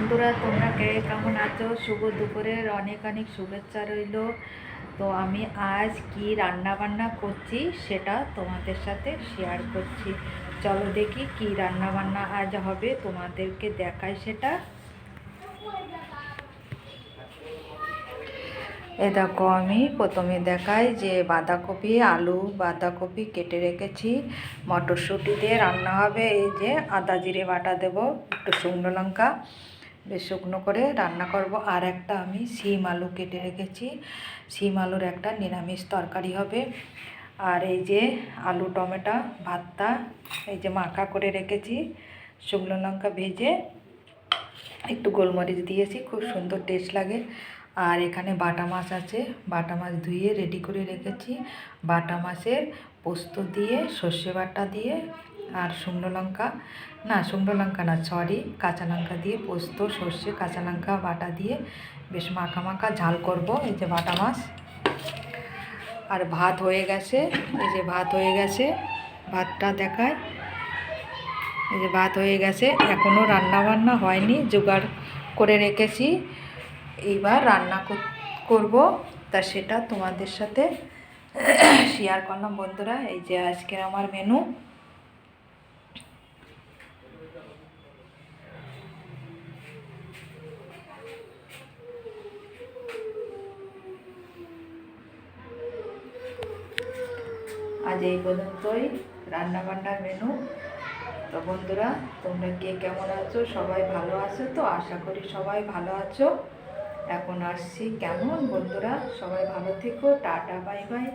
বন্ধুরা, তোমরা কে কেমন আছো? শুভ দুপুরের অনেক অনেক শুভেচ্ছা রইল। তো আমি আজ কি রান্না বান্না করছি সেটা তোমাদের সাথে শেয়ার করছি। চলো দেখি কি রান্না বান্না আজ হবে, তোমাদেরকে দেখাই সেটা। দেখো, আমি প্রথমে দেখাই যে বাঁধাকপি কেটে রেখেছি, মটরশুঁটি দিয়ে রান্না হবে। এই যে আদা জিরে বাটা দেব, একটু শুকনো লঙ্কা, বেশ শুকনো করে রান্না করব। আর একটা আমি শিম আলু কেটে রেখেছি, শিম আলুর একটা নিরামিষ তরকারি হবে। আর এই যে আলু টমেটো ভাতটা এই যে মাখা করে রেখেছি, শুকনো লঙ্কা ভেজে একটু গোলমরিচ দিয়েছি, খুব সুন্দর টেস্ট লাগে। আর এখানে বাটা মাছ আছে, বাটা মাছ ধুয়ে রেডি করে রেখেছি। বাটা মাছের পোস্ত দিয়ে, সর্ষে বাটা দিয়ে, আর শুকনো লঙ্কা না সরি, কাঁচা লঙ্কা দিয়ে পোস্ত, সর্ষে, কাঁচা লঙ্কা বাটা দিয়ে বেশ মাখা মাখা ঝাল করব। এই যে বাটা মাছ। আর ভাত হয়ে গেছে, এই যে ভাত হয়ে গেছে, ভাতটা দেখায়। এই যে ভাত হয়ে গেছে, এখনও রান্না বান্না হয়নি, জোগাড় করে রেখেছি। এইবার রান্না করব, তা সেটা তোমাদের সাথে শেয়ার করলাম বন্ধুরা। এই যে আজকের আমার মেনু। আজ এই পর্যন্তই রান্নাবান্নার মেনু। তো বন্ধুরা, তোমরা কে কেমন আছো? সবাই ভালো আছো তো? আশা করি সবাই ভালো আছো। এখন আসছি কেমন বন্ধুরা, সবাই ভালো থেকো, টাটা বাই বাই।